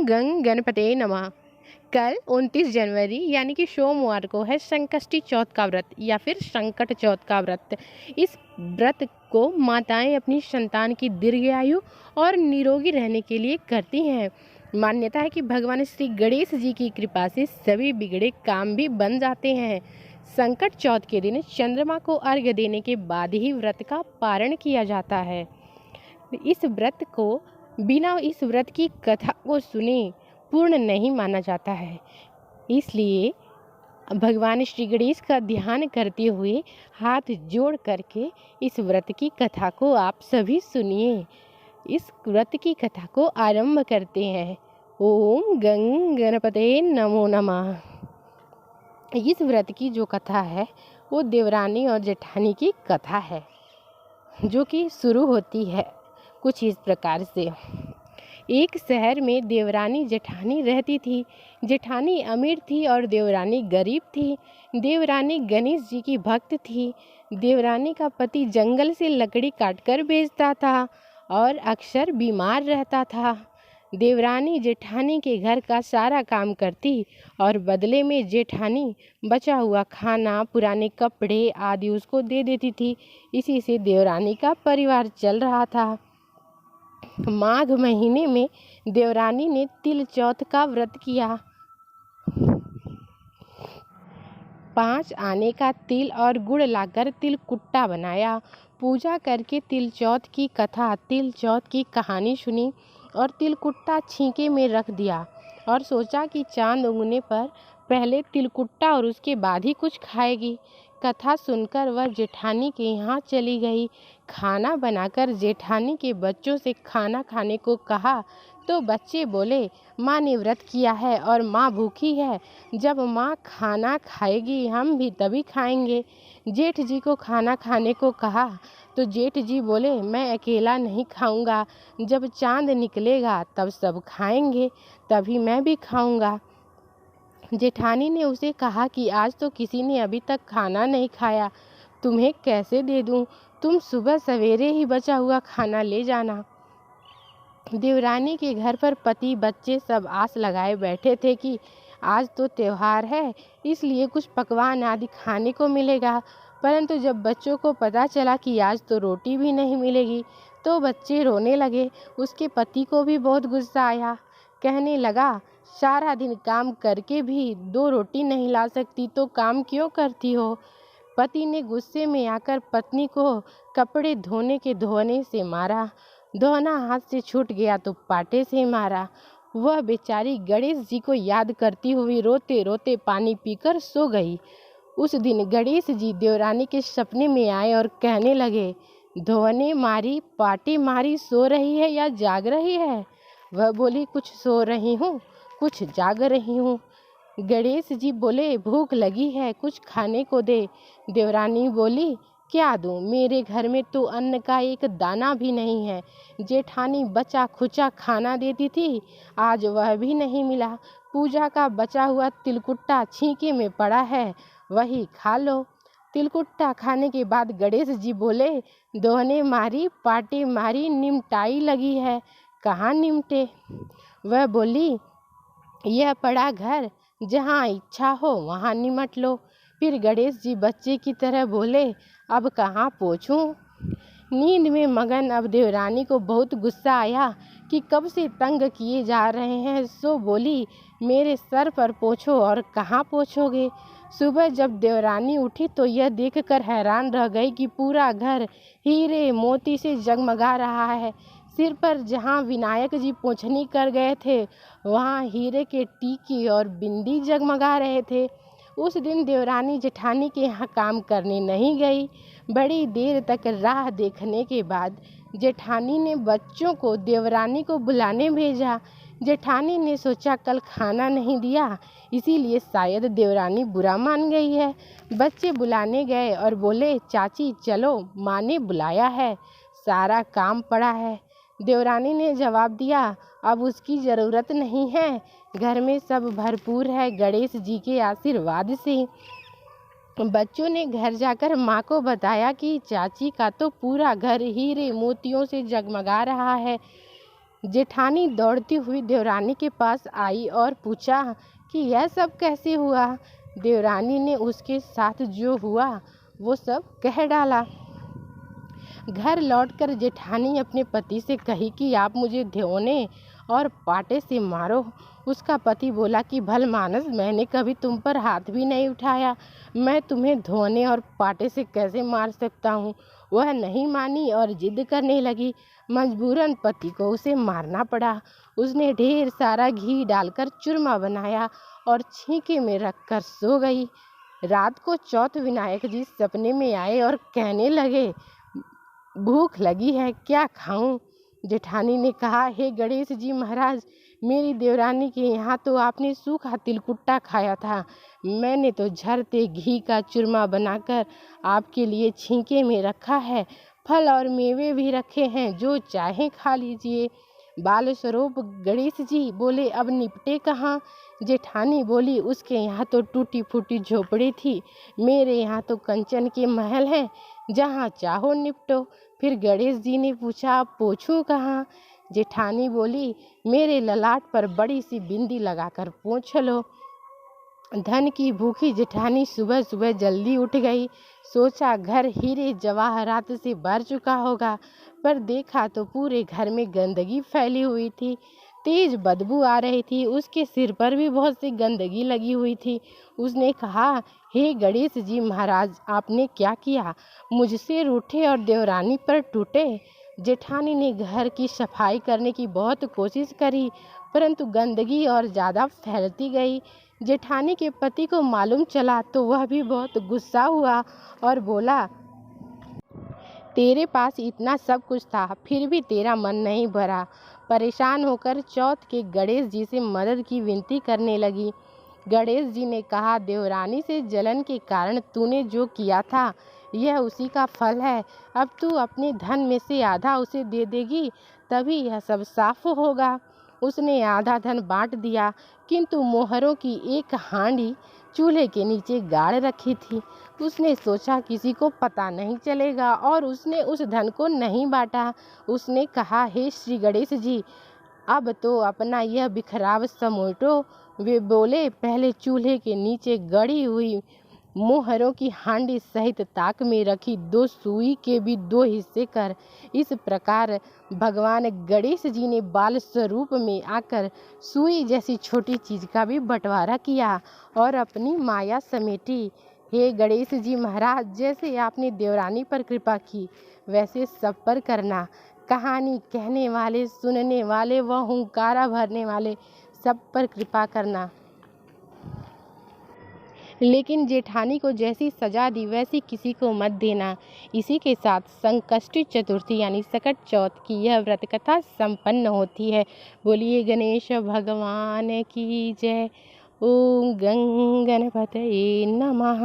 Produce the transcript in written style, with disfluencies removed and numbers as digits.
गंग गणपते नमः। कल 29 जनवरी यानी कि सोमवार को है संकष्टी चौथ का व्रत या फिर संकट चौथ का व्रत। इस व्रत को माताएं अपनी संतान की दीर्घायु और निरोगी रहने के लिए करती हैं। मान्यता है कि भगवान श्री गणेश जी की कृपा से सभी बिगड़े काम भी बन जाते हैं। संकट चौथ के दिन चंद्रमा को अर्घ्य देने के बाद ही व्रत का पारण किया जाता है। इस व्रत की कथा को सुने पूर्ण नहीं माना जाता है, इसलिए भगवान श्री गणेश का ध्यान करते हुए हाथ जोड़ करके इस व्रत की कथा को आप सभी सुनिए। इस व्रत की कथा को आरंभ करते हैं। ओम गंग गणपते नमो नमः। इस व्रत की जो कथा है वो देवरानी और जेठानी की कथा है, जो कि शुरू होती है कुछ इस प्रकार से। एक शहर में देवरानी जेठानी रहती थी। जेठानी अमीर थी और देवरानी गरीब थी। देवरानी गणेश जी की भक्त थी। देवरानी का पति जंगल से लकड़ी काटकर बेचता था और अक्सर बीमार रहता था। देवरानी जेठानी के घर का सारा काम करती और बदले में जेठानी बचा हुआ खाना, पुराने कपड़े आदि उसको दे देती थी। इसी से देवरानी का परिवार चल रहा था। माघ महीने में देवरानी ने तिल चौथ का व्रत किया। 5 आने का तिल और गुड़ लाकर तिल कुट्टा बनाया। पूजा करके तिल चौथ की कथा, तिल चौथ की कहानी सुनी और तिल कुट्टा छींके में रख दिया और सोचा कि चांद उगने पर पहले तिल कुट्टा और उसके बाद ही कुछ खाएगी। कथा सुनकर वह जेठानी के यहाँ चली गई। खाना बनाकर जेठानी के बच्चों से खाना खाने को कहा तो बच्चे बोले, माँ ने व्रत किया है और माँ भूखी है। जब माँ खाना खाएगी हम भी तभी खाएंगे। जेठ जी को खाना खाने को कहा तो जेठ जी बोले, मैं अकेला नहीं खाऊंगा, जब चांद निकलेगा तब सब खाएंगे, तभी मैं भी खाऊंगा। जेठानी ने उसे कहा कि आज तो किसी ने अभी तक खाना नहीं खाया, तुम्हें कैसे दे दूं? तुम सुबह सवेरे ही बचा हुआ खाना ले जाना। देवरानी के घर पर पति बच्चे सब आस लगाए बैठे थे कि आज तो त्योहार है, इसलिए कुछ पकवान आदि खाने को मिलेगा। परंतु जब बच्चों को पता चला कि आज तो रोटी भी नहीं मिलेगी तो बच्चे रोने लगे। उसके पति को भी बहुत गुस्सा आया। कहने लगा, सारा दिन काम करके भी 2 रोटी नहीं ला सकती तो काम क्यों करती हो? पति ने गुस्से में आकर पत्नी को कपड़े धोने से मारा। धोना हाथ से छूट गया तो पाटे से मारा। वह बेचारी गणेश जी को याद करती हुई रोते रोते पानी पीकर सो गई। उस दिन गणेश जी देवरानी के सपने में आए और कहने लगे, धोने मारी, पाटे मारी, सो रही है या जाग रही है? वह बोली, कुछ सो रही हूँ, कुछ जाग रही हूँ। गणेश जी बोले, भूख लगी है, कुछ खाने को दे। देवरानी बोली, क्या दूँ? मेरे घर में तो अन्न का एक दाना भी नहीं है। जेठानी बचा खुचा खाना देती थी, आज वह भी नहीं मिला। पूजा का बचा हुआ तिलकुट्टा छींके में पड़ा है, वही खा लो। तिलकुट्टा खाने के बाद गणेश जी बोले, दोहने मारी, पाटे मारी, निमटाई लगी है, कहाँ निमटे? वह बोली, यह पड़ा घर, जहाँ इच्छा हो वहाँ निमट लो। फिर गणेश जी बच्चे की तरह बोले, अब कहाँ पोंछूं? नींद में मगन अब देवरानी को बहुत गुस्सा आया कि कब से तंग किए जा रहे हैं, सो बोली, मेरे सर पर पोंछो। और कहाँ पोंछोगे? सुबह जब देवरानी उठी तो यह देखकर हैरान रह गई कि पूरा घर हीरे मोती से जगमगा रहा है। सिर पर जहाँ विनायक जी पोंछनी कर गए थे वहाँ हीरे के टीके और बिंदी जगमगा रहे थे। उस दिन देवरानी जेठानी के यहाँ काम करने नहीं गई। बड़ी देर तक राह देखने के बाद जेठानी ने बच्चों को देवरानी को बुलाने भेजा। जेठानी ने सोचा कल खाना नहीं दिया, इसीलिए शायद देवरानी बुरा मान गई है। बच्चे बुलाने गए और बोले, चाची चलो, माँ ने बुलाया है, सारा काम पड़ा है। देवरानी ने जवाब दिया, अब उसकी ज़रूरत नहीं है, घर में सब भरपूर है गणेश जी के आशीर्वाद से। बच्चों ने घर जाकर माँ को बताया कि चाची का तो पूरा घर हीरे मोतियों से जगमगा रहा है। जेठानी दौड़ती हुई देवरानी के पास आई और पूछा कि यह सब कैसे हुआ। देवरानी ने उसके साथ जो हुआ वो सब कह डाला। घर लौटकर जेठानी अपने पति से कही कि आप मुझे धोने और पाटे से मारो। उसका पति बोला कि भलमानस, मैंने कभी तुम पर हाथ भी नहीं उठाया, मैं तुम्हें धोने और पाटे से कैसे मार सकता हूँ। वह नहीं मानी और जिद करने लगी। मजबूरन पति को उसे मारना पड़ा। उसने ढेर सारा घी डालकर चूरमा बनाया और छींके में रखकर सो गई। रात को चौथ विनायक जी सपने में आए और कहने लगे, भूख लगी है, क्या खाऊं। जेठानी ने कहा, हे गणेश जी महाराज, मेरी देवरानी के यहाँ तो आपने सूखा तिलकुट्टा खाया था। मैंने तो झरते घी का चूरमा बनाकर आपके लिए छींके में रखा है। फल और मेवे भी रखे हैं, जो चाहे खा लीजिए। बाल स्वरूप गणेश जी बोले, अब निपटे कहाँ। जेठानी बोली, उसके यहाँ तो टूटी फूटी झोपड़ी थी, मेरे यहाँ तो कंचन के महल हैं, जहाँ चाहो निपटो। फिर गणेश जी ने पूछा, पोंछूं कहाँ। जेठानी बोली, मेरे ललाट पर बड़ी सी बिंदी लगाकर पोंछ लो। धन की भूखी जेठानी सुबह सुबह जल्दी उठ गई। सोचा घर हीरे जवाहरात से भर चुका होगा, पर देखा तो पूरे घर में गंदगी फैली हुई थी। तेज बदबू आ रही थी। उसके सिर पर भी बहुत सी गंदगी लगी हुई थी। उसने कहा, हे गणेश जी महाराज, आपने क्या किया, मुझसे रूठे और देवरानी पर टूटे। जेठानी ने घर की सफाई करने की बहुत कोशिश करी, परंतु गंदगी और ज़्यादा फैलती गई। जेठानी के पति को मालूम चला तो वह भी बहुत गुस्सा हुआ और बोला, तेरे पास इतना सब कुछ था, फिर भी तेरा मन नहीं भरा। परेशान होकर चौथ के गणेश जी से मदद की विनती करने लगी। गणेश जी ने कहा, देवरानी से जलन के कारण तूने जो किया था, यह उसी का फल है। अब तू अपने धन में से आधा उसे दे देगी, तभी यह सब साफ होगा। उसने आधा धन बांट दिया, किंतु मोहरों की एक हांडी चूल्हे के नीचे गाड़ रखी थी। उसने सोचा किसी को पता नहीं चलेगा और उसने उस धन को नहीं बांटा। उसने कहा, हे श्री गणेश जी, अब तो अपना यह बिखराव समेटो। वे बोले, पहले चूल्हे के नीचे गड़ी हुई मोहरों की हांडी सहित ताक में रखी 2 सुई के भी 2 हिस्से कर। इस प्रकार भगवान गणेश जी ने बाल स्वरूप में आकर सुई जैसी छोटी चीज का भी बंटवारा किया और अपनी माया समेटी। हे गणेश जी महाराज, जैसे आपने देवरानी पर कृपा की, वैसे सब पर करना। कहानी कहने वाले, सुनने वाले व हुंकारा भरने वाले सब पर कृपा करना। लेकिन जेठानी को जैसी सजा दी वैसी किसी को मत देना। इसी के साथ संकष्टी चतुर्थी यानी सकट चौथ की यह व्रत कथा संपन्न होती है। बोलिए गणेश भगवान की जय। ओम गं गणपतये नमः।